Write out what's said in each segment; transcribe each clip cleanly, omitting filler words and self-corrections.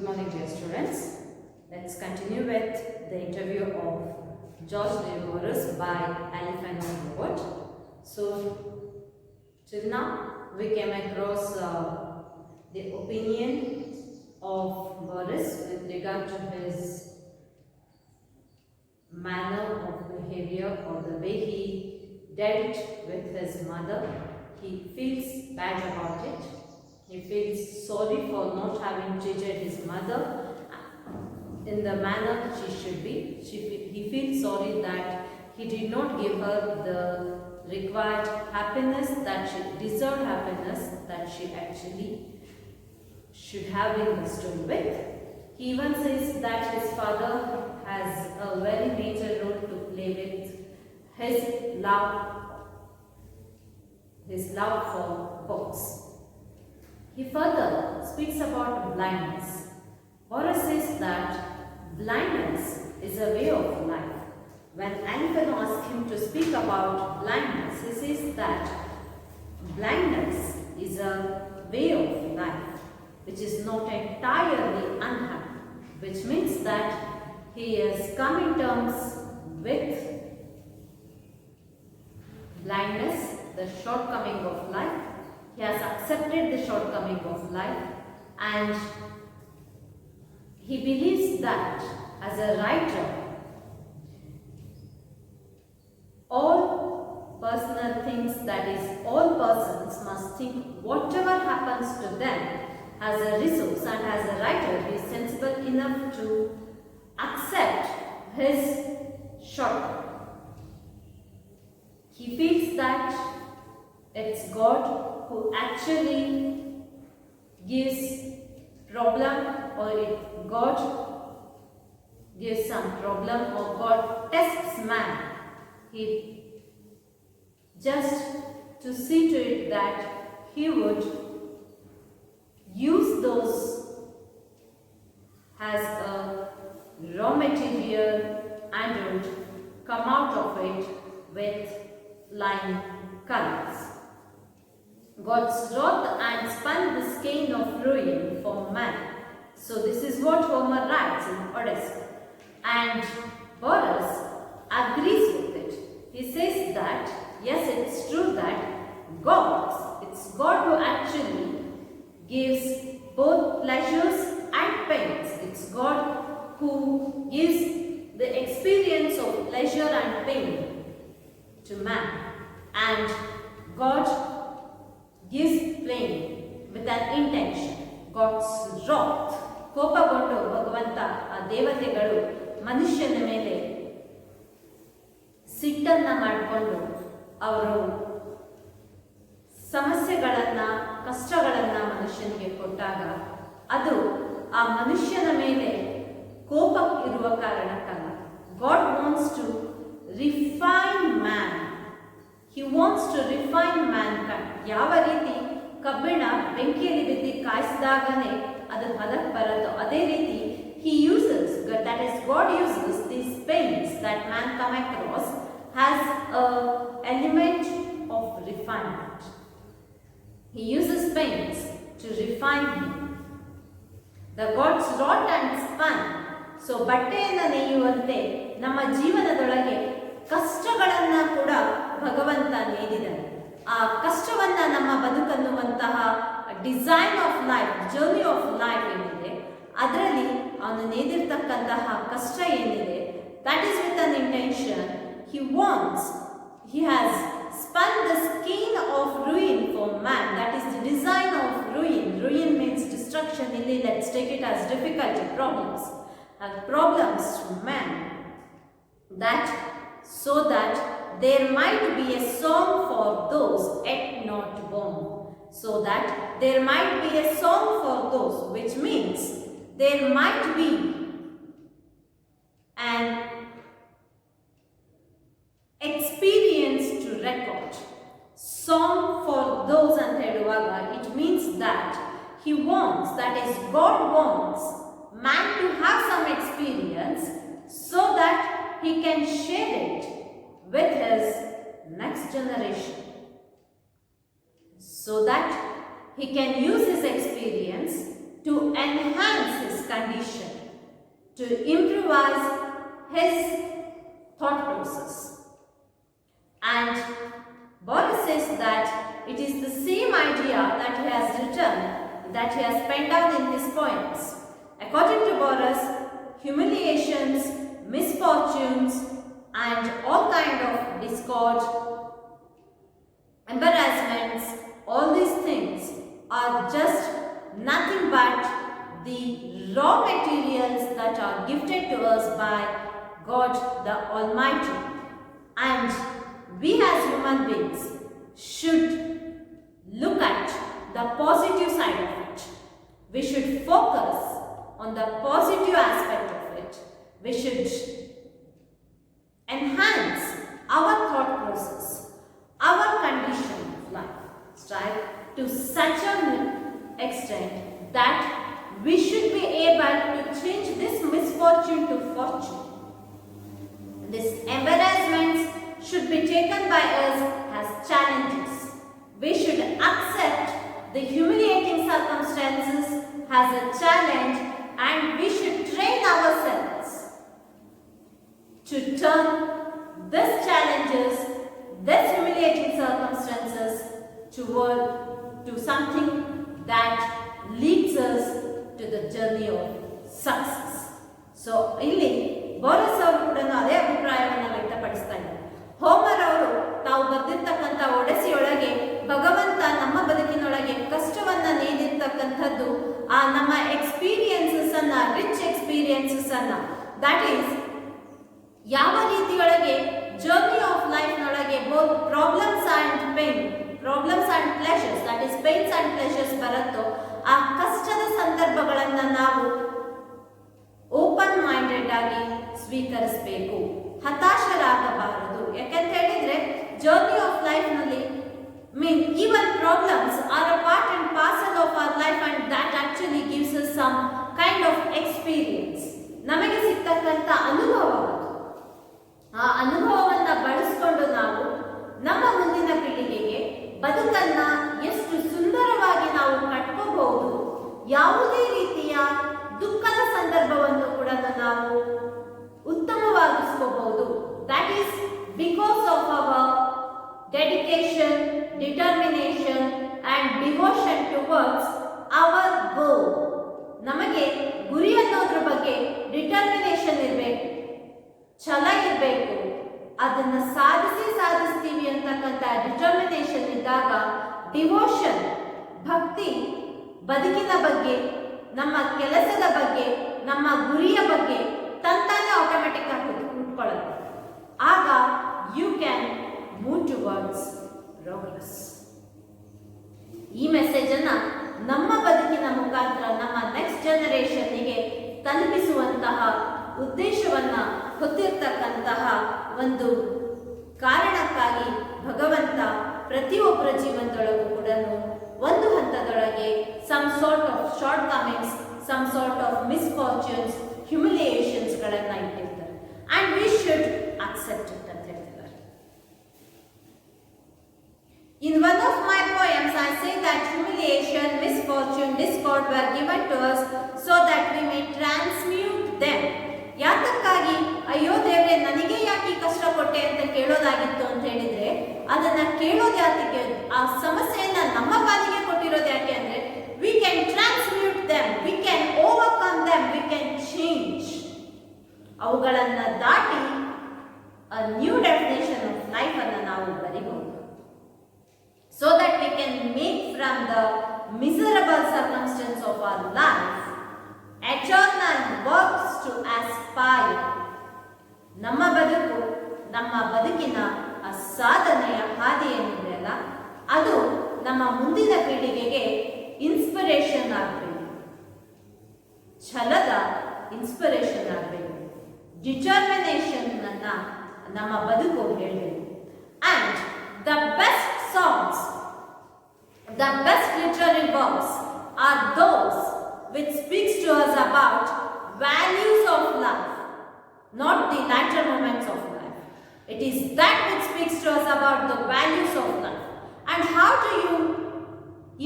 Good morning, dear students. Let's continue with the interview of George Boris by Elephant Robot. So, till now we came across the opinion of Boris with regard to his manner of behavior or the way he dealt with his mother. He feels bad about it. He feels sorry for not having treated his mother in the manner she should be. He feels sorry that he did not give her the required happiness, that she deserved happiness that she actually should have been bestowed with. He even says that his father has a very major role to play with his love for books. He further speaks about blindness. Boris says that blindness is a way of life. When Elephant asks him to speak about blindness, he says that blindness is a way of life which is not entirely unhappy, which means that he has come in terms with blindness, the shortcoming of life. He has accepted the shortcoming of life, and he believes that as a writer, all personal things, that is, all persons must think whatever happens to them as a resource, and as a writer, he is sensible enough to accept his shortcoming. He feels that it's God who actually gives problem, or God gives some problem, or God tests man. He just to see to it that he would use those as a raw material and would come out of it with flying colors. God's wrath and spun the skein of ruin for man. So this is what Homer writes in Odyssey. And Boris agrees with it. He says that, yes, it's true that it's God who actually gives both pleasures and pains. It's God who gives the experience of pleasure and pain to man. And God gives pain with an intention. God's wrath, ಕೋಪಗೊಂಡು ಭಗವಂತ ಆ ದೇವತೆಗಳು ಮನುಷ್ಯನ ಮೇಲೆ ಸಿಟ್ಟನ್ನ ಮಾಡಿಕೊಂಡು ಅವರು ಸಮಸ್ಯೆಗಳನ್ನ, ಕಷ್ಟಗಳನ್ನ ಮನುಷ್ಯನಿಗೆ ಕೊಟ್ಟಾಗ ಅದು ಆ ಮನುಷ್ಯನ ಮೇಲೆ ಕೋಪ ಇರುವ ಕಾರಣಕ್ಕಲ್ಲ. God wants to refine man. He wants to refine mankind. ಯಾವ ರೀತಿ ಕಬ್ಬಿಣ ಬೆಂಕಿಯಲ್ಲಿ ಬಿದ್ದು ಕಾಯಿಸಿದಾಗನೇ ಅದು ಹೊಲಕ್ಕೆ ಬರುತ್ತೋ, ಅದೇ ರೀತಿ he uses, that is God uses these pains that man come across as an element of refinement. He uses pains to refine him. The God's wrought and spun. So ಬಟ್ಟೆಯನ್ನು ನೇಯುವಂತೆ ನಮ್ಮ ಜೀವನದೊಳಗೆ ಕಷ್ಟಗಳನ್ನ ಕೂಡ ಭಗವಂತ ನೇದಿದ್ದಾನೆ. ಆ ಕಷ್ಟವನ್ನ ನಮ್ಮ ಬದುಕನ್ನುವಂತಹ design of life, journey of life ಏನಿದೆ, ಅದರಲ್ಲಿ ಅವನು ನೇದಿರ್ತಕ್ಕಂತಹ ಕಷ್ಟ ಏನಿದೆ, that is with an intention. He has spun the skein of ruin for man. That is the design of ruin. Ruin means destruction. Let's take it as difficulty, problems to man. So that there might be a song for those yet not born. So that there might be a song for those, which means there might be an experience to record. Song for those ಅಂತ ಹೇಳುವಾಗ it means that he wants, that is God wants man to have some experience so that he can share it with his next generation, so that he can use his experience to enhance his condition, to improvise his thought process. And Boris says that it is the same idea that he has written, that he has penned down in his poems. According to Boris, humiliations, misfortunes, and all kind of discord, embarrassments, all these things are just nothing but the raw materials that are gifted to us by God the Almighty. And we as human beings should look at the positive side of it. We should focus on the positive aspect of it. We should enhance our thought process, our condition of life, right, to such an extent that we should be able to change this misfortune to fortune. These embarrassments should be taken by us as challenges. We should accept the humiliating circumstances as a challenge, and we should train ourselves to turn these challenges, these humiliating circumstances to something that leads us to the journey of success. So, ಇಲ್ಲಿ Boris ಅವರು ಕೂಡ ಅದೇ ಅಭಿಪ್ರಾಯವನ್ನು ವ್ಯಕ್ತಪಡಿಸ್ತಾ ಇದ್ದಾರೆ. Homer ಅವರು ತಾವು ಬರೆದಿರ್ತಕ್ಕಂಥ ಒಡೆಸಿಯೊಳಗೆ ಭಗವಂತ ನಮ್ಮ ಬದುಕಿನೊಳಗೆ ಕಷ್ಟವನ್ನ ನೀಡಿರ್ತಕ್ಕಂಥದ್ದು ಆ ನಮ್ಮ ಎಕ್ಸ್ಪೀರಿಯನ್ಸಸ್ ಅನ್ನ, ರಿಚ್ ಎಕ್ಸ್ಪೀರಿಯನ್ಸಸ್ ಅನ್ನ, ದಟ್ ಈಸ್ ಯಾವ ರೀತಿಯೊಳಗೆ ಜರ್ನಿ ಆಫ್ ಲೈಫ್ ನೊಳಗೆ both problems and pain, problems and pleasures, that is pains and pleasures ಬರುತ್ತೋ, ಆ ಕಷ್ಟದ ಸಂದರ್ಭಗಳನ್ನ ನಾವು ಓಪನ್ ಮೈಂಡೆಡ್ ಆಗಿ ಸ್ವೀಕರಿಸಬೇಕು, ಹತಾಶರಾಗಬಾರದು. ಯಾಕಂತ ಹೇಳಿದ್ರೆ ಜರ್ನಿ ಆಫ್ ಲೈಫ್ ನಲ್ಲಿ even problems are a part and parcel of our life, and that actually gives us some kind of experience. ನಮಗೆ ಸಿಗ್ತಕ್ಕಂಥ ಅನುಭವ, ಆ ಅನುಭವವನ್ನ ಬಳಸಿಕೊಂಡು ನಾವು ನಮ್ಮ ಮುಂದಿನ ಪೀಳಿಗೆಗೆ ಬದುಕನ್ನ ಎಷ್ಟು ಸುಂದರವಾಗಿ ನಾವು ಕಟ್ಕೋಬಹುದು, ಯಾವುದೇ ರೀತಿಯ ದುಃಖದ ಸಂದರ್ಭವನ್ನು ಕೂಡ ನಾವು ಉತ್ತಮವಾಗಿಸ್ಕೋಬಹುದು. That is because of our dedication, determination and devotion towards our goal. ನಮಗೆ ಗುರಿ ಅನ್ನೋದ್ರ ಬಗ್ಗೆ ಡಿಟರ್ಮಿನೇಷನ್ ಇರಬೇಕು, ಛಲ ಇರಬೇಕು. ಅದನ್ನ ಸಾಧಿಸ್ತೀವಿ ಅಂತಕ್ಕಂಥ ಡಿಟರ್ಮಿನೇಷನ್ ಇದ್ದಾಗ ಡಿವೋಷನ್, ಭಕ್ತಿ, ಬದುಕಿನ ಬಗ್ಗೆ, ನಮ್ಮ ಕೆಲಸದ ಬಗ್ಗೆ, ನಮ್ಮ ಗುರಿಯ ಬಗ್ಗೆ ತಂತಾನೆ ಆಟೋಮೆಟಿಕ್ ಆಗಿ ಹುಟ್ಕೊಳ್ಳುತ್ತೆ. ಆಗ you can move towards progress. ಈ ಮೆಸೇಜ್ ಅನ್ನ ನಮ್ಮ ಬದುಕಿನ ಮುಖಾಂತರ ನಮ್ಮ ನೆಕ್ಸ್ಟ್ ಜನರೇಷನ್ಗೆ ತಲುಪಿಸುವಂತಹ ಉದ್ದೇಶವನ್ನ ಹೊತ್ತಿರ್ತಕ್ಕಂತಹ ಒಂದು ಕಾರಣಕ್ಕಾಗಿ ಭಗವಂತ ಪ್ರತಿಯೊಬ್ಬರ ಜೀವನದೊಳಗೂ ಕೂಡ ಒಂದು ಹಂತದೊಳಗೆ some sort of shortcomings, some sort of misfortunes, humiliations ಗಳನ್ನ ಇಟ್ಟಿರ್ತಾರೆ. And we should accept it ಅಂತ ಹೇಳ್ತಾರೆ. In one of my poems, I say that humiliation, misfortune, discord were given to us so that we may transmute them. ಯಾತಕ್ಕಾಗಿ ಅಯ್ಯೋ ದೇವ್ರೆ ನನಗೆ ಯಾಕೆ ಈ ಕಷ್ಟ ಕೊಟ್ಟೆ ಅಂತ ಕೇಳೋದಾಗಿತ್ತು ಅಂತ ಹೇಳಿದ್ರೆ, ಅದನ್ನ ಕೇಳೋದು ಯಾತಕ್ಕೆ, ಆ ಸಮಸ್ಯೆಯನ್ನ ನಮ್ಮ ಪಾಲಿಗೆ ಕೊಟ್ಟಿರೋದು ಯಾಕೆ ಅಂದ್ರೆ we can transmute them, we can overcome them, we can change. ಅವುಗಳನ್ನ ದಾಟಿ a new definition of life ಅನ್ನ ನಾವು ಬರಿಬಹುದು. So that we can make from the miserable circumstance of our life eternal works to aspire. ನಮ್ಮ ಬದುಕು, ನಮ್ಮ ಬದುಕಿನ ಆ ಸಾಧನೆಯ ಹಾದಿ ಏನಿದೆಯಲ್ಲ, ಅದು ನಮ್ಮ ಮುಂದಿನ ಪೀಳಿಗೆಗೆ ಇನ್ಸ್ಪಿರೇಷನ್ ಆಗಬೇಕು, ಛಲದ ಇನ್ಸ್ಪಿರೇಷನ್ ಆಗಬೇಕು, ಡಿಟರ್ಮಿನೇಷನ್ ಅನ್ನ ನಮ್ಮ ಬದುಕು ಹೇಳಬೇಕು. And the best songs, the best literary works are those which speaks to us about values of life, not the lighter moments of life. It is that which speaks to us about the values of life. And how do you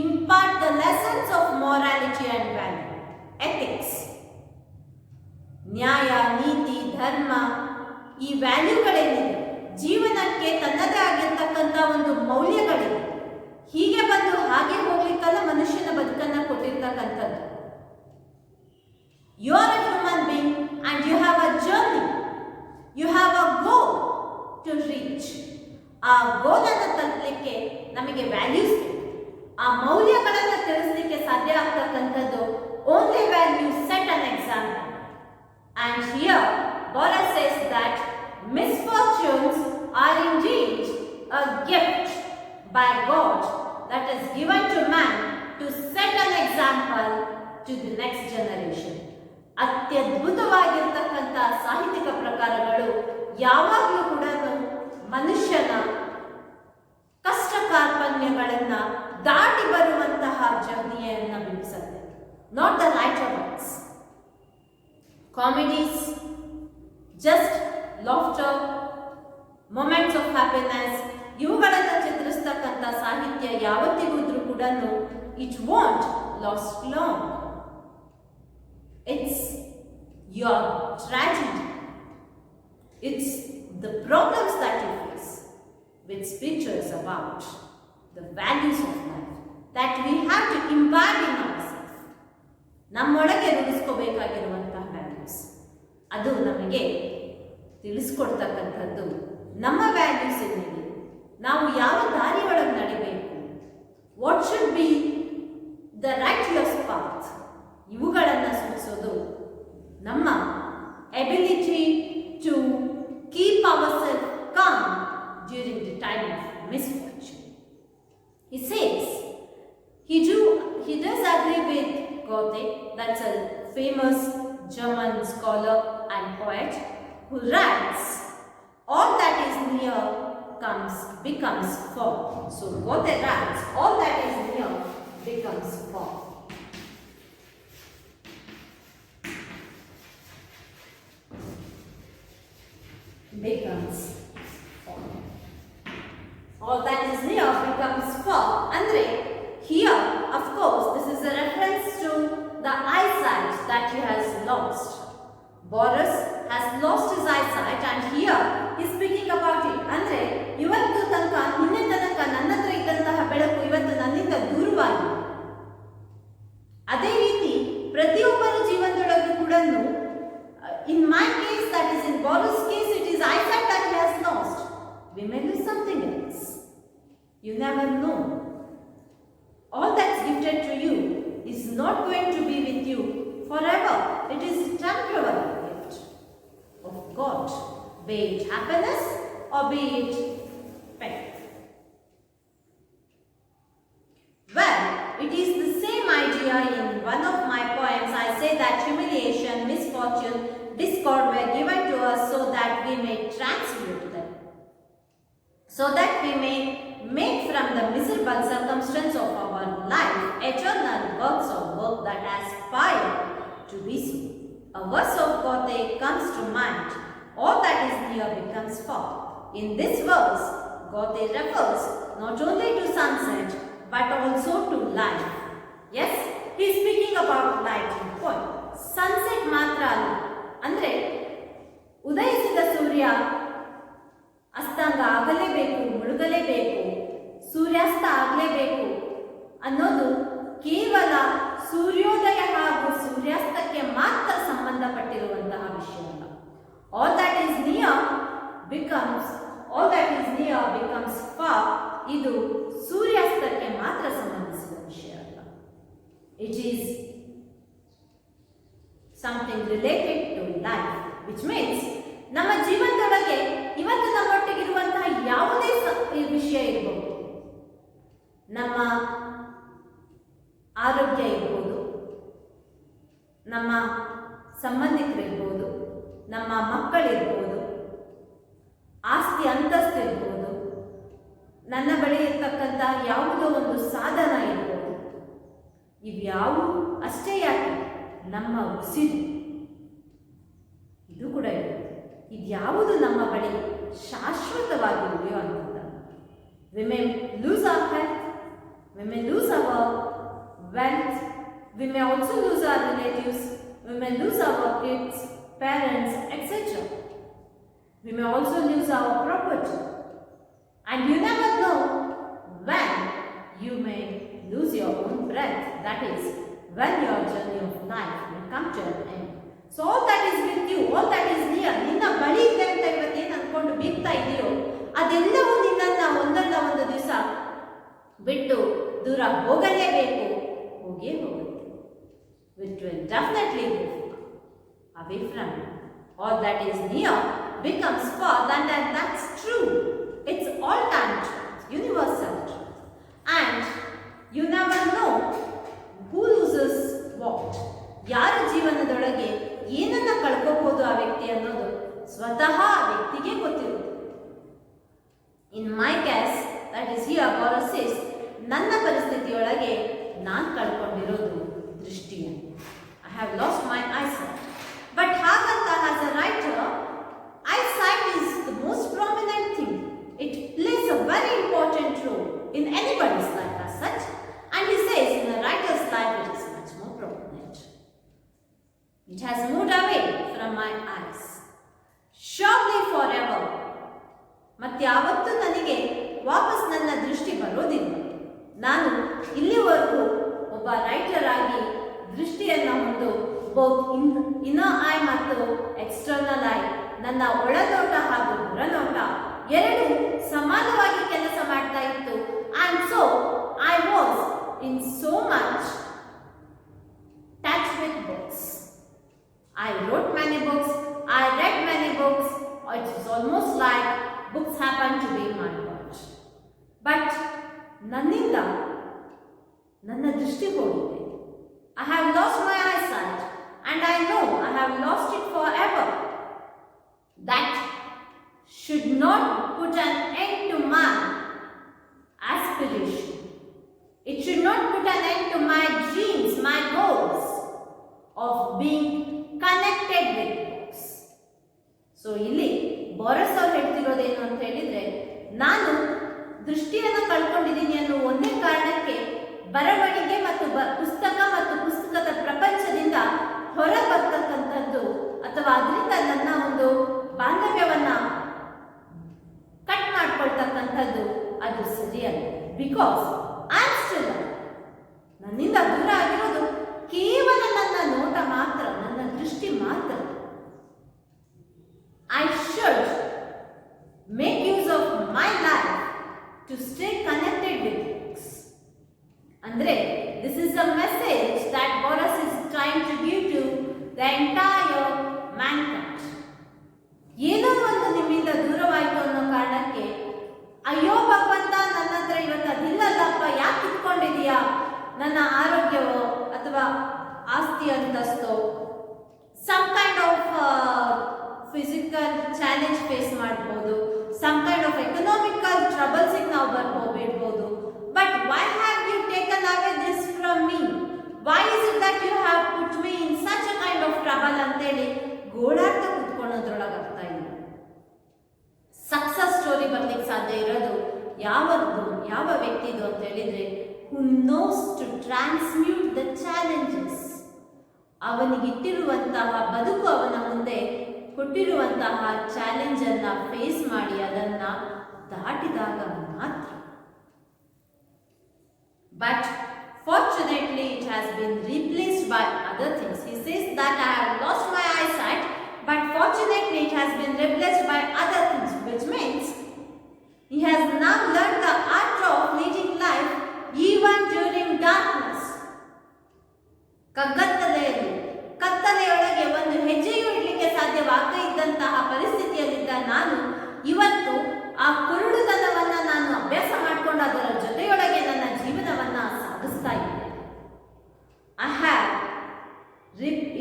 impart the lessons of morality and value? ಈ ವ್ಯಾಲ್ಯೂಗಳೇನಿದೆ, ಜೀವನಕ್ಕೆ ತನ್ನದೇ ಆಗಿರ್ತಕ್ಕಂಥ ಒಂದು ಮೌಲ್ಯಗಳಿದೆ. ಹೀಗೆ ಬಂದು ಹಾಗೆ ಹೋಗ್ಲಿಕ್ಕಲ್ಲ ಮನುಷ್ಯನ ಬದುಕನ್ನ ಕೊಟ್ಟಿರ್ತಕ್ಕಂಥದ್ದು. You are a human being and you have a journey, you have a goal to reach. ಆ ಗೋಲನ್ನು ತಲುಪಲಿಕ್ಕೆ ನಮಗೆ ವ್ಯಾಲ್ಯೂಸ್ ಬೇಕು. ಆ ಮೌಲ್ಯಗಳನ್ನು ತಿಳಿಸ್ಲಿಕ್ಕೆ ಸಾಧ್ಯ ಆಗ್ತಕ್ಕಂಥದ್ದು only when you set an example. And here Paula says that misfortunes are indeed a gift by God that is given to man to set an example to the next generation. ಅತ್ಯದ್ಭುತವಾಗಿರ್ತಕ್ಕಂಥ ಸಾಹಿತ್ಯಿಕ ಪ್ರಕಾರಗಳು ಯಾವಾಗಲೂ ಕೂಡ ಮನುಷ್ಯನ ಕಷ್ಟ ಕಾರ್ಪಣ್ಯಗಳನ್ನ ದಾಟಿ ಬರುವಂತಹ ಜರ್ನಿಯನ್ನು ಬಿಂಬಿಸುತ್ತೆ. Not the lighter words, comedies, just laughter, moments of happiness, ಇವುಗಳನ್ನು ಚಿತ್ರಿಸ್ತಕ್ಕಂಥ ಸಾಹಿತ್ಯ ಯಾವತ್ತಿಗೂ ಕೂಡ it want last long. It's your tragedy, it's the problems that you face, which pictures about the values of life that we have to imbibe in ourselves. ನಮ್ಮೊಳಗೆ ರೂಢಿಸ್ಕೋಬೇಕಾಗಿರುವಂತಹ values, ಅದು ನಮಗೆ ತಿಳಿಸ್ಕೊಡ್ತಕ್ಕಂಥದ್ದು ನಮ್ಮ values ಏನಿದೆ, ನಾವು ಯಾವ ದಾರಿ ಒಳಗೆ ನಡಿಬೇಕು, what should be the righteous path, ಇವುಗಳನ್ನು ಸೂಚಿಸೋದು ನಮ್ಮ ability to keep our self calm during the time of misfortune. He says, he does agree with Goethe, that's a famous German scholar and poet, who writes, all that is near becomes far. So Goethe writes, all that is near becomes far. Becomes far. All that is near becomes far. Andre, here, of course, this is a reference to the eyesight that he has lost. Boris has lost his eyesight, and here he is speaking about it. Andre, ಇವತ್ತು ತನಕ ನಿನ್ನೆ ತನಕ ನನ್ನ ಹತ್ರ ಇದ್ದಂತಹ ಬೆಳಕು ಇವತ್ತು ನನ್ನಿಂದ ದೂರವಾಗಿದೆ. ಅದೇ ರೀತಿ ಪ್ರತಿಯೊಬ್ಬರ ಜೀವನದೊಳಗೂ ಕೂಡ in my case, that is in Boris' case, it is eyesight that he has lost. We may lose something else. You never know. All that's gifted to you is not going to be with you forever. It is a temporary gift of God, be it happiness or be it pain. Well, it is the same idea in one of my poems. I say that humiliation, misfortune, discord were given to us so that we may transmute them, so that we may make from the miserable circumstance of our life eternal works of work that aspire to be so. A verse of Goethe comes to mind, all that is near becomes far. In this verse, Goethe refers not only to sunset but also to life. Yes, he is speaking about light in poem. Sunset ಮಾತ್ರ ಅಲ್ಲ, ಅಂದರೆ ಉದಯಿಸಿದ ಸೂರ್ಯ ಅಸ್ತಾಂಗ ಆಗಲೇಬೇಕು, ಮುಳುಗಲೇಬೇಕು, ಸೂರ್ಯಾಸ್ತ ಆಗಲೇಬೇಕು ಅನ್ನೋದು ಕೇವಲ ಸೂರ್ಯೋದಯ ಹಾಗೂ ಸೂರ್ಯಾಸ್ತಕ್ಕೆ ಮಾತ್ರ ಸಂಬಂಧಪಟ್ಟಿರುವಂತಹ ವಿಷಯ ಅಲ್ಲ. All that is near becomes for, ಇದು ಸೂರ್ಯಾಸ್ತಕ್ಕೆ ಮಾತ್ರ ಸಂಬಂಧಿಸಿದ ವಿಷಯ ಅಲ್ಲ. It is something related to life, which means ನಮ್ಮ ಜೀವನದೊಳಗೆ ಇವತ್ತು ನಮ್ಮೊಟ್ಟಿಗಿರುವಂತಹ ಯಾವುದೇ ವಿಷಯ ಇರಬಹುದು, ನಮ್ಮ ಆರೋಗ್ಯ ಇರ್ಬೋದು, ನಮ್ಮ ಸಂಬಂಧಿಕರಿರ್ಬೋದು, ನಮ್ಮ ಮಕ್ಕಳಿರ್ಬೋದು, ಆಸ್ತಿ ಅಂತಸ್ತು ಇರ್ಬೋದು, ನನ್ನ ಬಳಿ ಇರ್ತಕ್ಕಂಥ ಯಾವುದೋ ಒಂದು ಸಾಧನ ಇರ್ಬೋದು, ಇವ್ಯಾವು ಅಷ್ಟೇ ಯಾಕೆ ನಮ್ಮ ಉಸಿರು ಇದು ಕೂಡ ಇರುತ್ತೆ. ಇದ್ಯಾವುದು ನಮ್ಮ ಬಳಿ ಶಾಶ್ವತವಾಗಿ ಉಳಿಯುವಂಥದ್ದು. We may lose our health, we may lose our wealth, we may also lose our relatives, we may lose our kids, parents, etc. We may also lose our property. And you never know when you may lose your own breath. That is, when your journey of life will come to an end. So all that is with you, all that is near, ನಿನ್ನ ಬಳಿ ಇದೆ ಅಂತ ಇವತ್ತೇನು ಅನ್ಕೊಂಡು ಬೀಗ್ತಾ ಇದೆಯೋ ಅದೆಲ್ಲವೂ ನಿನ್ನನ್ನ ಒಂದಲ್ಲ ಒಂದು ದಿವಸ ಬಿಟ್ಟು ದೂರ ಹೋಗಲೇಬೇಕು, ಹೋಗೇ ಹೋಗುತ್ತೆ. Which will definitely go away from you. All that is near becomes far, and that's true. It's all time truth, universal truth. And you never know who loses what. ಯಾರ ಜೀವನದೊಳಗೆ ಏನನ್ನ ಕಳ್ಕೋಬಹುದು ಆ ವ್ಯಕ್ತಿ ಅನ್ನೋದು ಸ್ವತಃ ಆ ವ್ಯಕ್ತಿಗೆ ಗೊತ್ತಿರುತ್ತೆ. In my case, that is here Boris says, ನನ್ನ ಪರಿಸ್ಥಿತಿಯೊಳಗೆ ನಾನು ಕಳ್ಕೊಂಡಿರೋದು ದೃಷ್ಟಿಯನ್ನು. I have lost my eyesight. But ಹಾಗಂತ as a writer, eyesight is the most prominent thing. It plays a very important role in anybody's life as such. And he says in a writer's life it is much more prominent. It has moved away from my eyes, surely forever. ಮತ್ತೆ ಯಾವತ್ತೂ ನನಗೆ ವಾಪಸ್ ನನ್ನ ದೃಷ್ಟಿ ಬರೋದಿಲ್ಲ. ನಾನು ಇಲ್ಲಿವರೆಗೂ ಒಬ್ಬ ರೈಟರ್ ಆಗಿ ದೃಷ್ಟಿಯನ್ನು ಒಂದು ಇನ್ನರ್ ಐ ಮತ್ತು ಎಕ್ಸ್ಟರ್ನಲ್ ಐ, ನನ್ನ ಒಳನೋಟ ಹಾಗೂ ಹೊರನೋಟ ಎರಡು ಸಮಾನವಾಗಿ ಕೆಲಸ ಮಾಡ್ತಾ ಇತ್ತು. And so I was in so much touch with books. I wrote many books, I read many books. It was almost like books happened to be my world. But ನನ್ನಿಂದ ನನ್ನ ದೃಷ್ಟಿ ಹೋಗಿದೆ. I have lost my eyesight and I know I have lost it forever. That should not put an end to my aspiration. It should not put an end to my dreams, my goals of being connected with books. So ಇಲ್ಲಿ Boris ಅವರು ಹೇಳ್ತಿರೋದೇನು ಅಂತ ಹೇಳಿದ್ರೆ, ನಾನು ದೃಷ್ಟಿಯನ್ನು ಕಳ್ಕೊಂಡಿದ್ದೀನಿ ಅನ್ನೋ ಒಂದೇ ಕಾರಣಕ್ಕೆ ಬರವಣಿಗೆ ಮತ್ತು ಪುಸ್ತಕ ಮತ್ತು ಪುಸ್ತಕದ ಪ್ರಪಂಚದಿಂದ ಹೊರ ಬರ್ತಕ್ಕಂಥದ್ದು ಅಥವಾ ಅದರಿಂದ ನನ್ನ ಒಂದು ಬಾಂಧವ್ಯವನ್ನ ಕಟ್ ಮಾಡ್ಕೊಳ್ತಕ್ಕಂಥದ್ದು ಅದು ಸರಿಯಲ್ಲ. ಬಿಕಾಸ್ ಐ ಆಮ್ ಸ್ಟಿಲ್, ನನ್ನಿಂದ ದೂರ ಆಗಿರೋದು ಕೇವಲ ನನ್ನ ನೋಟ ಮಾತ್ರ, ನನ್ನ ದೃಷ್ಟಿ ಮಾತ್ರ. I should make use of my life to stay connected with books. ಅಂದ್ರೆ this is a message that Boris is trying to give to the entire mankind. ಏನೋ ಒಂದು ನಿಮ್ಮಿಂದ ದೂರವಾಯಿತು ಅನ್ನೋ ಕಾರಣಕ್ಕೆ ಅಯ್ಯೋ ಭಗವಂತ, ನನ್ನ ಹತ್ರ ಇವತ್ತು ಅದಿಲ್ಲಲ್ಲಪ್ಪ, ಯಾಕೆ ಇಟ್ಕೊಂಡಿದೀಯಾ, ನನ್ನ ಆರೋಗ್ಯವೋ ಅಥವಾ ಆಸ್ತಿ ಅಂತಸ್ತೋ, some kind of physical challenge face ಮಾಡ್ಬೋದು, ಸಮ್ ಕೈಂಡ್ ಆಫ್ ಎಕನಾಮಿಕಲ್ ಟ್ರಬಲ್ಸಿಗೆ ನಾವು ಬರ್ಬೋದು. But why have you taken away this from me? Why is it that you have put me in such a kind of trouble ಅಂತೇಳಿ ಗೋಳಾಡ್ತಾ ಕುತ್ಕೊಳ್ಳೋದ್ರೊಳಗೆ ಆಗ್ತಾ ಇಲ್ಲ. Success story ಬರ್ಲಿಕ್ಕೆ ಸಾಧ್ಯ ಇರೋದು ಯಾವ ವ್ಯಕ್ತಿದು ಅಂತ ಹೇಳಿದ್ರೆ, who knows to transmute the challenges. ಅವನಿಗಿಟ್ಟಿರುವಂತಹ ಬದುಕು, ಅವನ ಮುಂದೆ ಕೊಟ್ಟಿರುವಂತಹ ಚಾಲೆಂಜ್ ಅನ್ನ ಫೇಸ್ ಮಾಡಿ ಅದನ್ನ ದಾಟಿದಾಗ ಮಾತ್ರ. But fortunately it has been replaced by other things. He says that I have lost my eyesight, but fortunately it has been replaced by other things, which means he has now learned the art of leading life even during darkness. ಕತ್ತಲೆಯೊಳಗೆ ಒಂದು ಹೆಜ್ಜೆಯೂ ಇಡಲಿಕ್ಕೆ ಸಾಧ್ಯವಾಗದೇ ಇದ್ದಂತಹ ಪರಿಸ್ಥಿತಿಯಲ್ಲಿದ್ದ ನಾನು ಇವತ್ತು ಆ ಕುರುಡುತನವನ್ನ ನಾನು ಅಭ್ಯಾಸ ಮಾಡಿಕೊಂಡು ಅದರ ಜೊತೆಯೊಳಗೆ ನನ್ನ ಜೀವನವನ್ನ ಸಾಗಿಸ್ತಾ ಇದ್ದೇನೆ.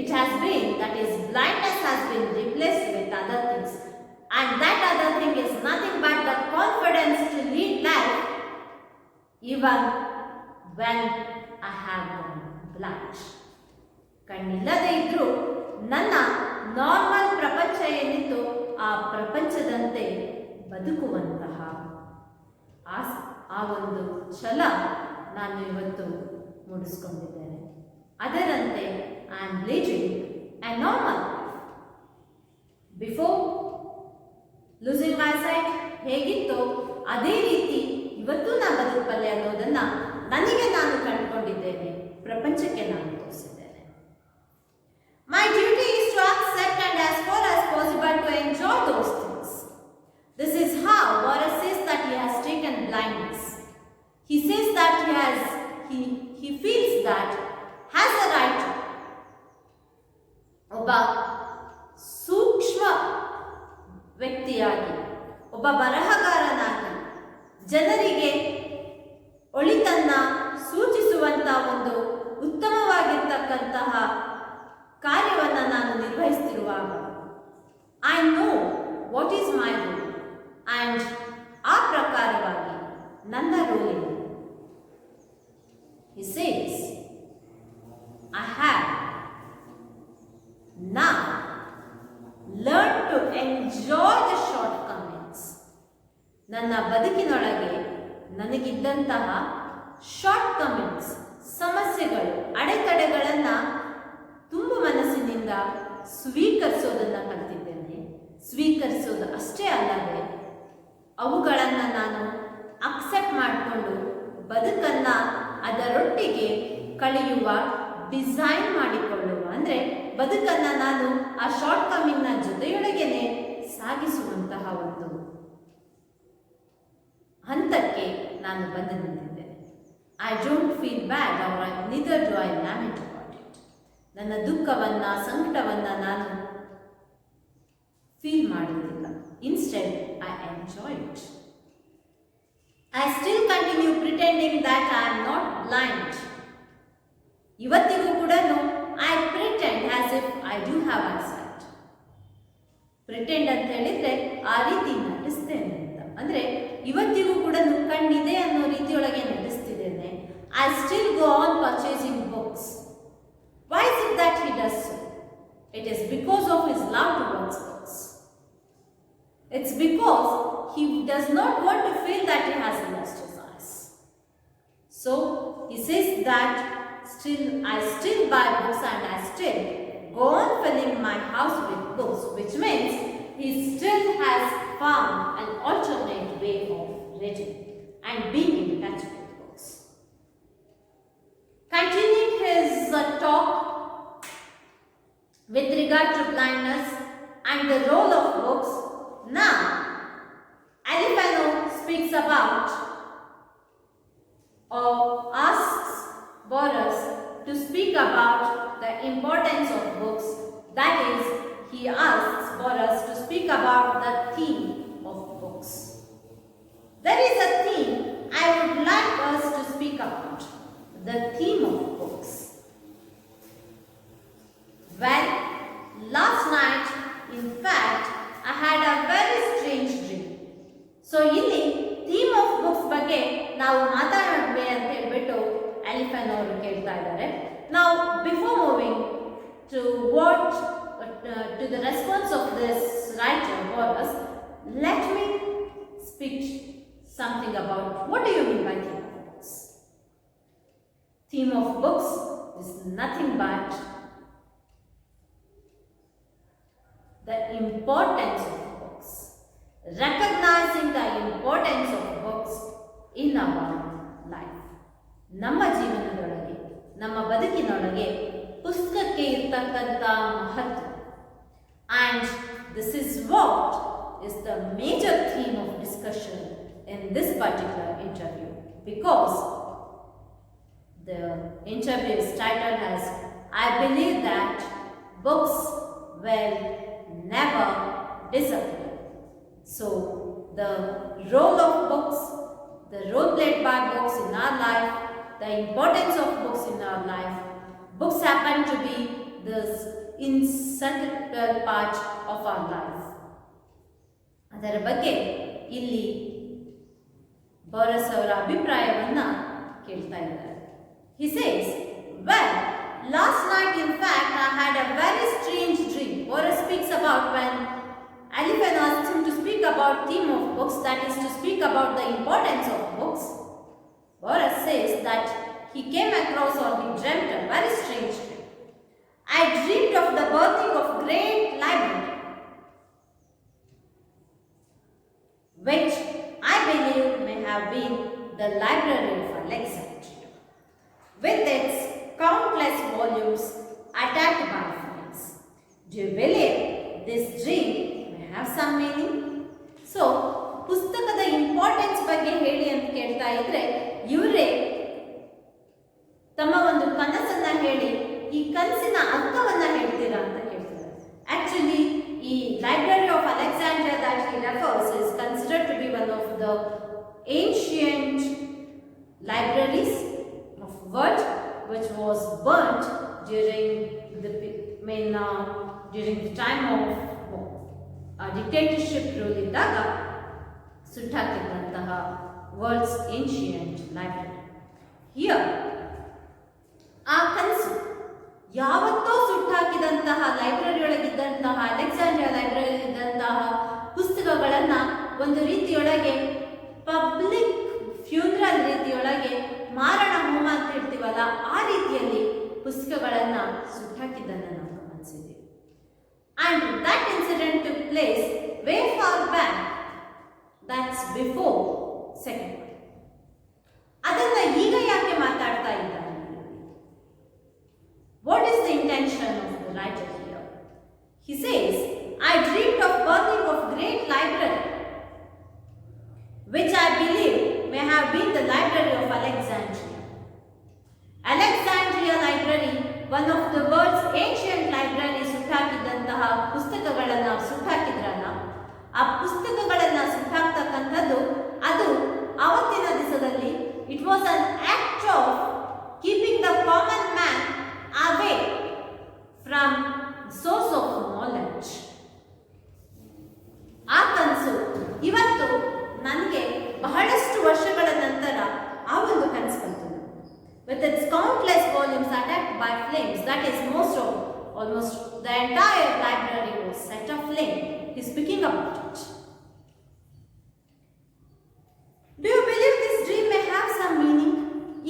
It has been, that is, blindness has been replaced with other things, and that other thing is nothing but the confidence to lead life even when I have gone blind. ಕಣ್ಣಿಲ್ಲದೆ ಇದ್ರೂ ನನ್ನ ನಾರ್ಮಲ್ ಪ್ರಪಂಚ ಏನಿತ್ತು ಆ ಪ್ರಪಂಚದಂತೆ ಬದುಕುವಂತಹ ಆ ಒಂದು ಛಲ ನಾನು ಇವತ್ತು ಮೂಡಿಸ್ಕೊಂಡಿದ್ದೇನೆ. ಅದರಂತೆ I am leading a normal life. Before ಹೇಗಿತ್ತೋ ಅದೇ ರೀತಿ ಇವತ್ತು ನಾನು ಬದುಕಬಲ್ಲೆ ಅನ್ನೋದನ್ನು ನನಗೆ ನಾನು ಕಂಡುಕೊಂಡಿದ್ದೇನೆ, ಪ್ರಪಂಚಕ್ಕೆ ನಾನು ತೋರಿಸಿದ್ದೇನೆ. My duty is to accept and as far as possible to enjoy those things. This is how Boris says that he has taken blindness. He says that he feels that has a right ಒಬ್ಬ ಸೂಕ್ಷ್ಮ ವ್ಯಕ್ತಿಯಾಗಿ, ಒಬ್ಬ ಬರಹಗಾರನಾಗಿ ಜನರಿಗೆ ಒಳಿತನ್ನ ಸೂಚಿಸುವಂಥ ಒಂದು ಉತ್ತಮವಾಗಿರ್ತಕ್ಕಂತಹ ಕಾರ್ಯವನ್ನು ನಾನು ನಿರ್ವಹಿಸ್ತಿರುವಾಗ I know what is my role and ಆ ಪ್ರಕಾರವಾಗಿ ನನ್ನ ರೋಲ್ ಏನು. He says, I have now learned to enjoy the shortcomings. ನನ್ನ ಬದುಕಿನೊಳಗೆ ನನಗಿದ್ದಂತಹ ಶಾರ್ಟ್ಕಮಿಂಗ್ಸ್, ಸಮಸ್ಯೆಗಳು, ಅಡೆತಡೆಗಳನ್ನು ತುಂಬ ಮನಸ್ಸಿನಿಂದ ಸ್ವೀಕರಿಸೋದನ್ನು ಕಲಿತಿದ್ದೇನೆ. ಸ್ವೀಕರಿಸೋದು ಅಷ್ಟೇ ಅಲ್ಲದೆ ಅವುಗಳನ್ನು ನಾನು ಅಕ್ಸೆಪ್ಟ್ ಮಾಡಿಕೊಂಡು ಬದುಕನ್ನು ಅದರೊಟ್ಟಿಗೆ ಕಳೆಯುವ, ಡಿಸೈನ್ ಮಾಡಿಕೊಳ್ಳುವ, ಅಂದರೆ ಬದುಕನ್ನು ನಾನು ಆ ಶಾರ್ಟ್ ಕಮಿಂಗ್ನ ಜೊತೆಯೊಳಗೇನೆ ಸಾಗಿಸುವಂತಹ ಒಂದು ಹಂತಕ್ಕೆ ನಾನು ಬಂದು ನಿಂತಿದ್ದೇನೆ. I don't feel bad or neither do I lament about it. ನನ್ನ ದುಃಖವನ್ನು, ಸಂಕಟವನ್ನು ನಾನು ಫೀಲ್ ಮಾಡುವುದಿಲ್ಲ. Instead I enjoy it. I still continue pretending that I am not blind. ಇವತ್ತಿಗೂ ಕೂಡ I pretend as if I do have eyesight. Pretend ಅಂತ ಹೇಳಿದ್ರೆ ಆ ರೀತಿ ನಟಿಸ್ತೇನೆ ಅಂತ, ಅಂದರೆ ಇವತ್ತಿಗೂ ಕೂಡ ಕಣ್ಣಿದೆ ಅನ್ನೋ ರೀತಿಯೊಳಗೆ ನಟಿಸ್ತಿದ್ದೇನೆ. I still go on purchasing books. Why is it that he does so? It is because of his love towards books. It's because he does not want to feel that he has lost his eyes. So he says that I still buy books and I still go on filling my house with books, which means he still has found an alternate way of reading and being in touch with books. Continuing his talk with regard to blindness and the role of books, now Alifano speaks about or asks Boris to speak about the importance of books. That is, he asks Boris to speak about the theme of books. There is a theme I would like us to speak about, the theme of books. Well, last night, in fact, I had a very strange dream. So ಇಲ್ಲಿ theme of books ಬಗ್ಗೆ ನಾವು ಮಾತಾಡೋಣ ಅಂತ ಹೇಳ್ಬಿಟ್ಟು ಅಲಿಫನ್ ಅವರು ಕೇಳ್ತಾ ಇದ್ದಾರೆ. ನಾವು before moving to to the response of this writer Boris, let me speak something about what do you mean by theme of books. Theme of books is nothing but the importance of books, recognizing the importance of books in our life. ನಮ್ಮ ಜೀವನದೊಳಗೆ, ನಮ್ಮ ಬದುಕಿನೊಳಗೆ ಪುಸ್ತಕಕ್ಕೆ ಇರ್ತಕ್ಕಂಥ ಮಹತ್ವ. And this is what is the major theme of discussion in this particular interview, because the interview is titled as I believe that books will never disappear. So the role of books, the role played by books in our life, the importance of books in our life, books happen to be this inseparable part of our life. ಅದರ ಬಗ್ಗೆ ಇಲ್ಲಿ Boris ಅವರ ಅಭಿಪ್ರಾಯವನ್ನು ಕೇಳ್ತಾ ಇದ್ದಾರೆ. He says, well, last night, in fact, I had a very strange dream. Boris speaks about when Alifan asked him to speak about theme of books, that is to speak about the importance of books. Boris says that he came across or he dreamt a very strange dream. I dreamed of the birthing of great library, which the Library of Alexandria, with its countless volumes attacked by flames. Do you believe this dream may have some meaning? So, ಪುಸ್ತಕದ importance ಬಗ್ಗೆ ಹೇಳಿ ಅಂತ ಕೇಳ್ತಾ ಇದ್ರೆ ಇವರೇ ತಮ್ಮ ಒಂದು ಕನಸನ್ನ ಹೇಳಿ ಈ ಕನಸಿನ ಅರ್ಥವನ್ನ ಹೇಳ್ತೀರಾ ಅಂತ ಕೇಳ್ತಾರೆ. ಆಕ್ಚುಲಿ ಈ library of Alexandria that he refers is considered to be one of the ancient libraries of world which was burnt during the during the time of dictatorship rule ಇದ್ದಾಗ ಸುಟ್ಟಾಕಿದ್ದಂತಹ ವರ್ಲ್ಡ್ಸ್ ಏನ್ಷಿಯಂಟ್ ಲೈಬ್ರರಿ. ಹಿಯರ್ ಆ ಕನಸು ಯಾವತ್ತೋ ಸುಟ್ಟಾಕಿದಂತಹ ಲೈಬ್ರರಿಯೊಳಗಿದ್ದಂತಹ Alexandria ಲೈಬ್ರರಿಯಲ್ಲಿದ್ದಂತಹ ಪುಸ್ತಕಗಳನ್ನು ಒಂದು ರೀತಿಯೊಳಗೆ public funeral ರೀತಿಯೊಳಗೆ ಮಾರಣ ಹೋಮ ಅಂತ ಹೇಳ್ತೀವಲ್ಲ ಆ ರೀತಿಯಲ್ಲಿ ಪುಸ್ತಕಗಳನ್ನು ಸುಟ್ಟಾಕಿದ್ದನ್ನು ನಾವು ಗಮನಿಸಿದ್ದೀವಿ. And that incident took place way far back. That's before Second World. ಅದನ್ನ ಈಗ ಯಾಕೆ ಮಾತಾಡ್ತಾ ಇದ್ದಾರೆ? What is the intention of the writer here? He says, I dreamed of burning of great library, which I believe may have been the Library of Alexandria. Alexandria Library, one of the world's ancient libraries, ಸುಟ್ಟಾಕಿದ್ದಂತಹ ಪುಸ್ತಕಗಳನ್ನು ಸುಟ್ಟಾಕಿದ್ರಲ್ಲ, ಆ ಪುಸ್ತಕಗಳನ್ನು ಸುಟ್ಟಾಕ್ತಕ್ಕಂಥದ್ದು ಅದು ಆವತ್ತಿನ ದಿವಸದಲ್ಲಿ it was an act of keeping the common man away from source of knowledge. ಆ ಕನಸು ಇವತ್ತು ನನಗೆ ಬಹಳಷ್ಟು ವರ್ಷಗಳ ನಂತರ ಆ ಒಂದು ಕನಸು ಬಂತು. With its countless volumes attacked by flames, that is almost the entire library was set aflame. He's speaking about it. Do you believe this dream may have some meaning?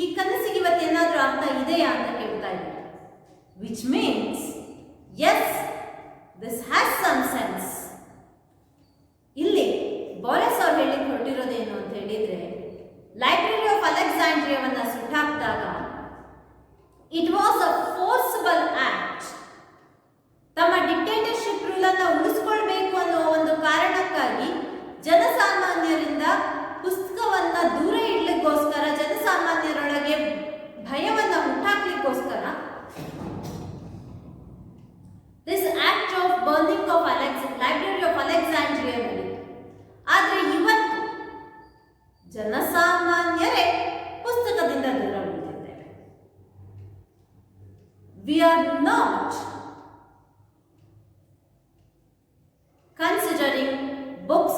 ಈ ಕನಸಿಗೆ ಇವತ್ತು ಏನಾದರೂ ಅರ್ಥ ಇದೆಯಾ ಅಂತ ಕೇಳ್ತಾ ಇದ್ದಾರೆ. Which means, yes, this has some sense. ಇಲ್ಲಿ ಬೋರೆಸ್ ಅವರು ಹೇಳಿ ಹೊರಟಿರೋದೇನು ಅಂತ ಹೇಳಿದ್ರೆ, ಲೈಬ್ರರಿ ಆಫ್ ಅಲೆಕ್ಸಾಂಡ್ರಿಯಾವನ್ನ ಸುಟ್ಟಾಕಿದಾಗ it was a forcible act. ತಮ್ಮ ಡಿಕ್ಟೇಟರ್ಶಿಪ್ ರೂಲ್ ಅನ್ನು ಉಳಿಸ್ಕೊಳ್ಬೇಕು ಅನ್ನೋ ಒಂದು ಕಾರಣಕ್ಕಾಗಿ ಜನಸಾಮಾನ್ಯರಿಂದ ಪುಸ್ತಕವನ್ನ ದೂರ ಇಡ್ಲಿಕ್ಕೋಸ್ಕರ, ಜನಸಾಮಾನ್ಯರೊಳಗೆ ಭಯವನ್ನ ಹುಟ್ಟಾಕ್ಲಿಕ್ಕೋಸ್ಕರ this act of burning of library of Alexandria ನಡೆಯಿತು. ಆದರೆ ಇವತ್ತು ಜನಸಾಮಾನ್ಯರೇ ಪುಸ್ತಕದಿಂದ ದೂರ ಉಳಿದಿದ್ದೇವೆ. We are not considering books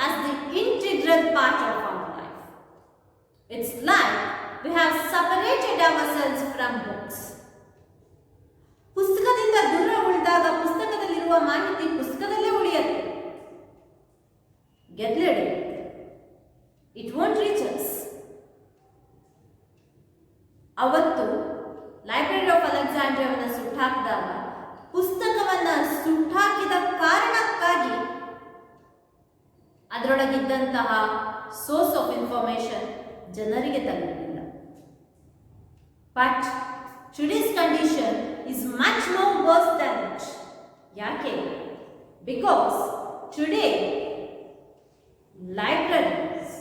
as the integral part of our life. It's like we have separated ourselves from books. ಪುಸ್ತಕದಿಂದ ದೂರ ಉಳಿದಾಗ ಪುಸ್ತಕದಲ್ಲಿರುವ ಮಾಹಿತಿ ಪುಸ್ತಕದಲ್ಲೇ ಉಳಿಯುತ್ತೆ, ಗೆದ್ಲೆಡೆ. It won't reach us. ಅವತ್ತು ಲೈಬ್ರರಿ ಆಫ್ ಅಲೆಕ್ಸಾಂಡ್ರಿಯಾವನ್ನು ಸುಟ್ಟಾಕಿದಾಗ ಪುಸ್ತಕವನ್ನು ಸುಟ್ಟಾಕಿದ ಕಾರಣಕ್ಕಾಗಿ ಅದರೊಳಗಿದ್ದಂತಹ ಸೋರ್ಸ್ ಆಫ್ ಇನ್ಫಾರ್ಮೇಶನ್ ಜನರಿಗೆ ತಲುಪಲಿಲ್ಲ. But today's condition is much more worse than it. ಯಾಕೆ? Because today libraries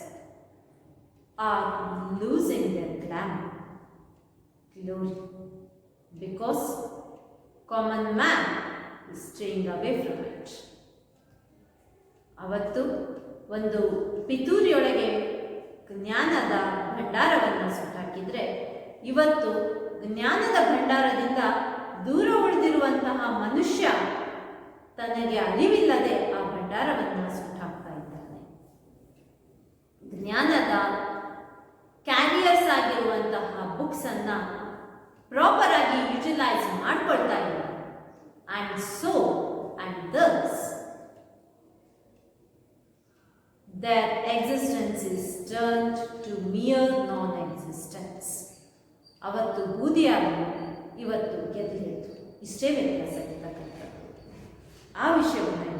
are losing their glamour, glory, because common man is staying away from it. ಅವತ್ತು ಒಂದು ಪಿತೂರಿಯೊಳಗೆ ಜ್ಞಾನದ ಭಂಡಾರವನ್ನು ಸುಟ್ಟಾಕಿದ್ರೆ ಇವತ್ತು ಜ್ಞಾನದ ಭಂಡಾರದಿಂದ ದೂರ ಉಳಿದಿರುವಂತಹ ಮನುಷ್ಯ ತನಗೆ ಅರಿವಿಲ್ಲದೆ ಆ ಭಂಡಾರವನ್ನು ಸುಟ್ಟಾಕ್ತಾ ಇದ್ದಾನೆ. ಜ್ಞಾನದ ಕ್ಯಾರಿಯರ್ಸ್ ಆಗಿರುವಂತಹ ಬುಕ್ಸ್ ಅನ್ನ ಪ್ರಾಪರ್ ಆಗಿ ಯುಟಿಲೈಸ್ ಮಾಡ್ಕೊಳ್ತಾ ಇಲ್ಲ. And so and thus their existence is turned to mere non-existence. ಅವತ್ತು ಬೂದಿಯಾಗಿ ಇವತ್ತು ಗೆದ್ದಿತ್ತು. ಇಷ್ಟೇ ವ್ಯತ್ಯಾಸ ಇರ್ತಕ್ಕಂಥದ್ದು. ಆ ವಿಷಯವನ್ನು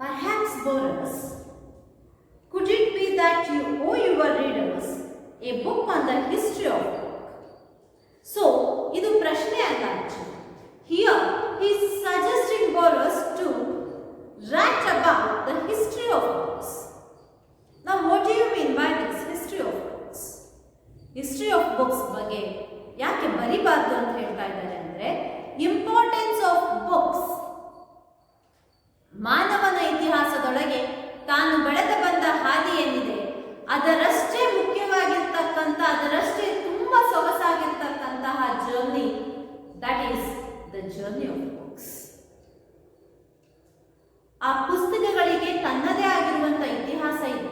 perhaps Boris, could it be that you owe on the history of book. So, ಇದು ಪ್ರಶ್ನೆ ಅಲ್ಲ actually. Here, he is suggesting for us to write about the history of books. Now, what do you mean by this history of books? History of books ಬಗ್ಗೆ ಯಾಕೆ ಬರಿಬಾರ್ದು ಅಂತ ಹೇಳ್ತಾ ಇದ್ದಾರೆ ಅಂದರೆ importance of books ಮಾನವನ ಇತಿಹಾಸದೊಳಗೆ ತಾನು ಬೆಳೆದು ಬಂದ ಹಾದಿ ಏನಿದೆ ಅದರಷ್ಟೇ ಮುಖ್ಯವಾಗಿರ್ತಕ್ಕಂಥ ಅದರಷ್ಟೇ ತುಂಬ ಸೊಗಸಾಗಿರ್ತಕ್ಕಂತಹ journey that is the journey of books. ಆ ಪುಸ್ತಕಗಳಿಗೆ ತನ್ನದೇ ಆಗಿರುವಂಥ ಇತಿಹಾಸ ಇದೆ.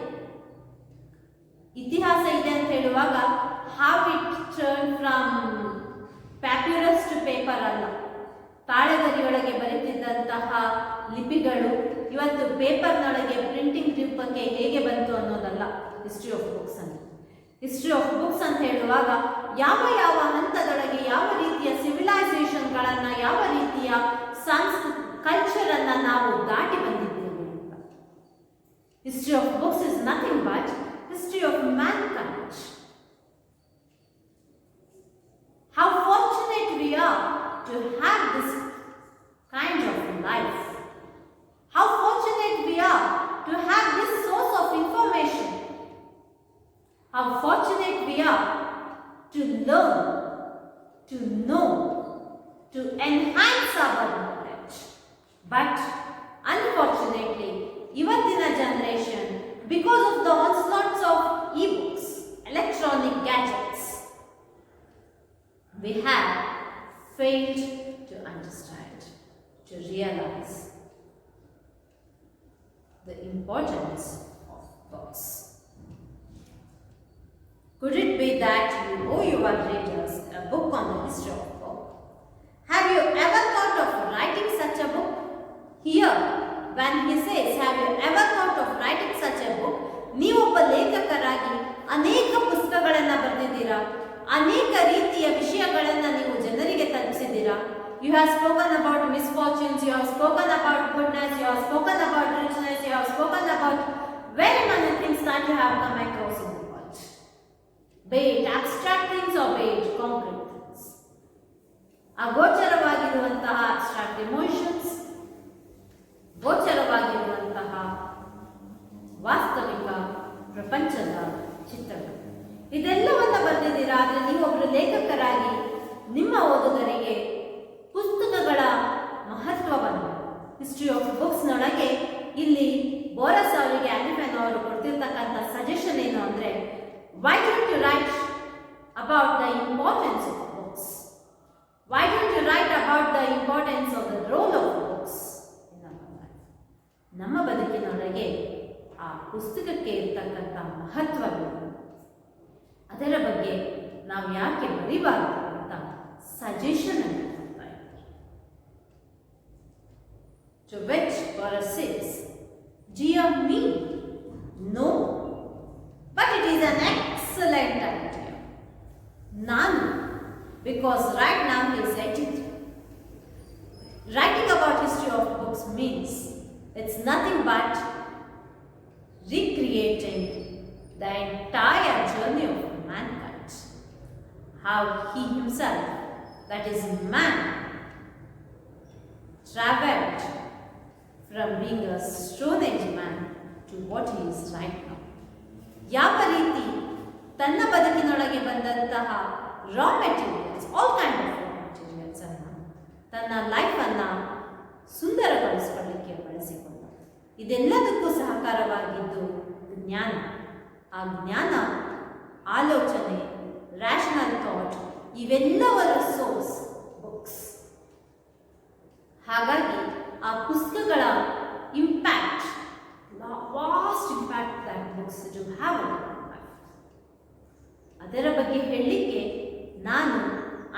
ಇತಿಹಾಸ ಇದೆ ಅಂತ ಹೇಳುವಾಗ how it turn from papyrus to paper ಅಲ್ಲ, ತಾಳೆಗರಿಯೊಳಗೆ ಬರೆದಿದ್ದಂತಹ ಲಿಪಿಗಳು ಇವತ್ತು ಪೇಪರ್ನೊಳಗೆ ಪ್ರಿಂಟಿಂಗ್ ರೂಪಕ್ಕೆ ಹೇಗೆ ಬಂತು ಅನ್ನೋದಲ್ಲ ಹಿಸ್ಟ್ರಿ ಆಫ್ ಬುಕ್ಸ್ ಅಂತ. ಹಿಸ್ಟ್ರಿ ಆಫ್ ಬುಕ್ಸ್ ಅಂತ ಹೇಳುವಾಗ ಯಾವ ಯಾವ ಹಂತದೊಳಗೆ ಯಾವ ರೀತಿಯ ಸಿವಿಲೈಸೇಷನ್ಗಳನ್ನು ಯಾವ ರೀತಿಯ ಕಲ್ಚರನ್ನು ನಾವು ದಾಟಿ ಬಂದಿದ್ದೇವೆ ಅಂತ. History of books is nothing but history of Mankind. How fortunate we are to have this kind of life. How fortunate we are to have this source of information. How fortunate we are to learn, to know, to enhance our knowledge. But unfortunately, ಇವತ್ತಿನ generation, because of the onslaughts of e-books, electronic gadgets, we have failed to understand, to realize the importance of books. Could it be that you owe your readers a book on the history of book? Have you ever thought of writing such a book? Here, when he says, have you ever thought of writing such a book? ನೀವೊಬ್ಬ ಲೇಖಕರಾಗಿ ಅನೇಕ ಪುಸ್ತಕಗಳನ್ನು ಬರೆದಿದ್ದೀರಾ, ಅನೇಕ ರೀತಿಯ ವಿಷಯಗಳನ್ನು ನೀವು ಜನರಿಗೆ ತಲುಪಿಸಿದ್ದೀರಾ. You have spoken about misfortunes, you have spoken about goodness, you have spoken about richness, you have spoken about very many things that you have come across in the world. Be it abstract things or be it concrete things. ಅಗೋಚರವಾಗಿರುವಂತಹ abstract emotions, ಗೋಚರವಾಗಿರುವಂತಹ ವಾಸ್ತವಿಕ ಪ್ರಪಂಚದ ಚಿತ್ರಗಳು, ಇದೆಲ್ಲವನ್ನ ಬರೆದಿದ್ದೀರಾ. ಆದರೆ ನೀವೊಬ್ಬರು ಲೇಖಕರಾಗಿ ನಿಮ್ಮ ಓದುಗರಿಗೆ ಪುಸ್ತಕಗಳ ಮಹತ್ವವನ್ನು history of ಬುಕ್ಸ್ನೊಳಗೆ ಇಲ್ಲಿ ಬೋರಸ್ ಅವರಿಗೆ ಆಲಿಫೆನ್ ಅವರು ಕೊಡ್ತಿರ್ತಕ್ಕಂಥ ಸಜೆಷನ್ ಏನು ಅಂದರೆ, why don't you write about the importance of books, why don't you write about the importance of the role of books in our life. ನಮ್ಮ ಬದುಕಿನೊಳಗೆ ಆ ಪುಸ್ತಕಕ್ಕೆ ಇರ್ತಕ್ಕಂಥ ಮಹತ್ವಗಳು, ಅದರ ಬಗ್ಗೆ ನಾವು ಯಾಕೆ ಬರಿಬಾರದು ಅಂತ ಸಜೆಷನ್ ಅನ್ನು ಕೊಡ್ತಾ ಇದ್ದಾರೆ. To which Boris says, dear me, no, but it is an excellent idea. None, because right now he is 83. Writing about history of books means it's nothing but recreating the entire journey of mankind, how he himself, that is man, traveled from being a Stone Age man to what he is right now. ಯಾವ ರೀತಿ ತನ್ನ ಬದುಕಿನೊಳಗೆ ಬಂದಂತಹ raw materials, all kind of raw materials ಅನ್ನು ತನ್ನ ಲೈಫನ್ನು ಸುಂದರಗೊಳಿಸಿಕೊಳ್ಳಲಿಕ್ಕೆ ಬಳಸಿಕೊಂಡ. ಇದೆಲ್ಲದಕ್ಕೂ ಸಹಕಾರವಾಗಿದ್ದು ಜ್ಞಾನ. ಆ ಜ್ಞಾನ, ಆಲೋಚನೆ, ರ್ಯಾಷನಲ್ ಥಾಟ್, ಇವೆಲ್ಲವರ ಸೋರ್ಸ್ ಬುಕ್ಸ್. ಹಾಗಾಗಿ ಆ ಪುಸ್ತಕಗಳ impact, vast impact that books do have on life, ಅದರ ಬಗ್ಗೆ ಹೇಳಲಿಕ್ಕೆ ನಾನು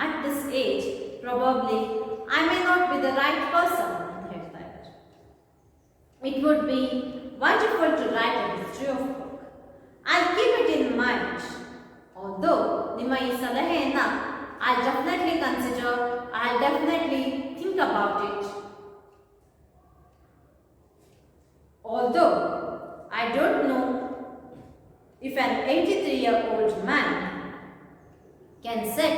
at this age probably I may not be the right person ಅಂತ ಹೇಳ್ತಾ ಇದ್ದಾರೆ. It would be wonderful to write a history of book. I'll keep it in mind. Although ನಿಮ್ಮ ಈ ಸಲಹೆಯನ್ನು I'll definitely consider, I'll definitely think about it. Although I don't know if an 83-year-old man can set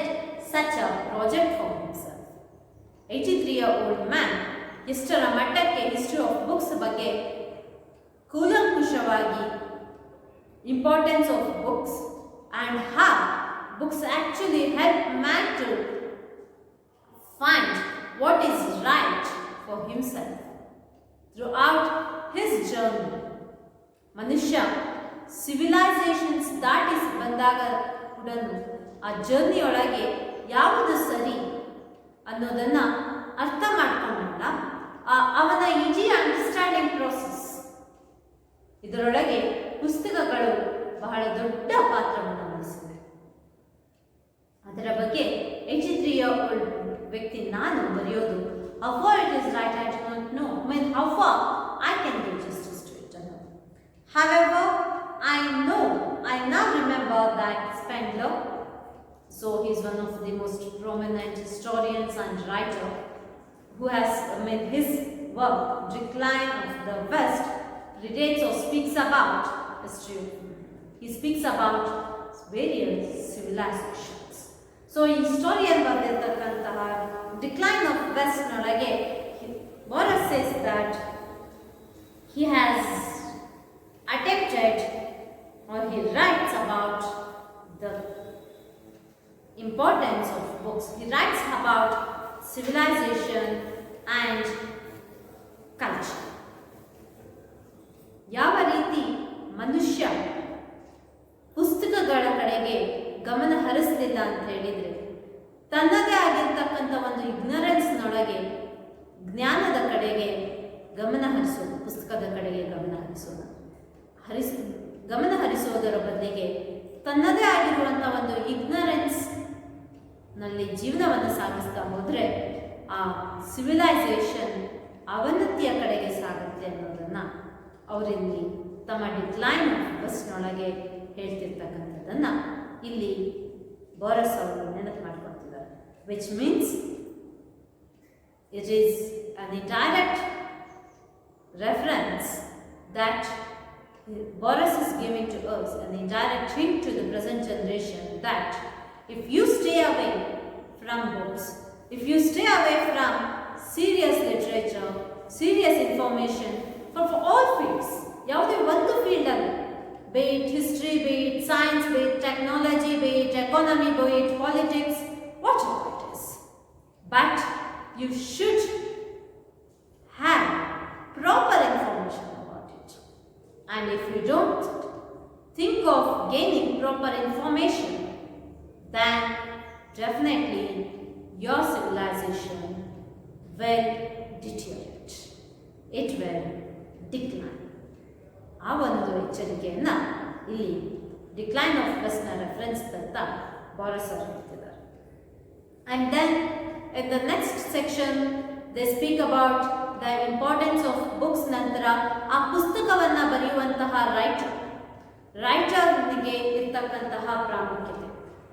such a project for himself. 83-year-old man ಎಷ್ಟರ ಮಟ್ಟಕ್ಕೆ history of books ಬಗ್ಗೆ ಕೂಲಂಕುಷವಾಗಿ importance of books and how books actually help man to find what is right for himself throughout his journey. ಮನುಷ್ಯ civilisations ದಾಟಿಸಿ ಬಂದಾಗ ಕೂಡ ಆ ಜರ್ನಿಯೊಳಗೆ ಯಾವುದು ಸರಿ ಅನ್ನೋದನ್ನು ಅರ್ಥ ಮಾಡ್ಕೊಂಡಲ್ಲ ಅವನ ಈಜಿ ಅಂಡರ್ಸ್ಟ್ಯಾಂಡಿಂಗ್ ಪ್ರೋಸೆಸ್. ಇದರೊಳಗೆ ಪುಸ್ತಕಗಳು ಬಹಳ ದೊಡ್ಡ ಪಾತ್ರವನ್ನು ವಹಿಸಿದೆ. ಅದರ ಬಗ್ಗೆ 83-year-old ವ್ಯಕ್ತಿ ನಾನು ಬರೆಯೋದು how far it is right I do not know. I mean how far I can do justice to it. However, I now remember that Spengler, so he is one of the most prominent historians and writer who has made his work Decline of the West relates or speaks about history. He speaks about various civilizations. So historian ಬರೆದಿರ್ತಕ್ಕಂತಹ Decline of West ನೊಳಗೆ Boris says that he has attempted or he writes about the importance of books. He writes about civilization and culture. ಯಾವ ರೀತಿ ಮನುಷ್ಯ ಪುಸ್ತಕಗಳ ಕಡೆಗೆ ಗಮನ ಹರಿಸಲಿಲ್ಲ ಅಂತ ಹೇಳಿದರೆ ತನ್ನದೇ ಆಗಿರ್ತಕ್ಕಂಥ ಒಂದು ಇಗ್ನರೆನ್ಸ್ನೊಳಗೆ ಜ್ಞಾನದ ಕಡೆಗೆ ಗಮನ ಹರಿಸೋದು, ಪುಸ್ತಕದ ಕಡೆಗೆ ಗಮನ ಹರಿಸೋದರ ಬದಲಿಗೆ ತನ್ನದೇ ಆಗಿರುವಂಥ ಒಂದು ಇಗ್ನರೆನ್ಸ್ನಲ್ಲಿ ಜೀವನವನ್ನು ಸಾಗಿಸ್ತಾ ಹೋದರೆ ಆ ಸಿವಿಲೈಸೇಷನ್ ಅವನತಿಯ ಕಡೆಗೆ ಸಾಗುತ್ತೆ ಅನ್ನೋದನ್ನು ಅವರಿಲ್ಲಿ ತಮ್ಮ ಡಿಕ್ಲೈನ್ ಆಫ್ ವೆಸ್ಟ್ನೊಳಗೆ ಹೇಳ್ತಿರ್ತಕ್ಕಂಥದ್ದನ್ನು ಇಲ್ಲಿ ಬೋರಸ್ ಅವರು ನೆನಪು ಮಾಡ್ಕೊಳ್ತಿದ್ದಾರೆ. Which means it is an indirect reference that Boris is giving to us, an indirect hint to the present generation that if you stay away from books, if you stay away from serious literature, serious information for all fields, ಯಾವುದೇ ಒಂದು ಫೀಲ್ಡಲ್ಲಿ, be it history, be it science, be it technology, be it economy, be it politics, whatever it is, but you should have proper information about it. And if you don't think of gaining proper information, then definitely your civilization will deteriorate. It will decline. ಆ ಒಂದು ಎಚ್ಚರಿಕೆಯನ್ನು ಇಲ್ಲಿ decline of ವೆಸ್ಟ್ನ reference ಅಂತ ಬಾರಸ್ ಅವರು ಹೇಳ್ತಿದ್ದಾರೆ. And then in the next section they speak about the importance of books. ನಂತರ ಆ ಪುಸ್ತಕವನ್ನು ಬರೆಯುವಂತಹ ರೈಟರ್ನಿಗೆ ಇರ್ತಕ್ಕಂತಹ ಪ್ರಾಮುಖ್ಯತೆ,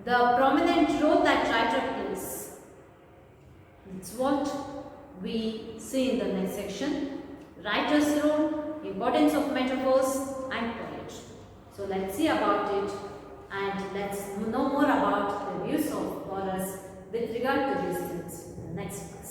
the prominent role that writer plays. It's what we see in the next section. Writer's role, importance of metaphors and poetry. So let's see about it and let's know more about the views of Boris with regard to these things in the next class.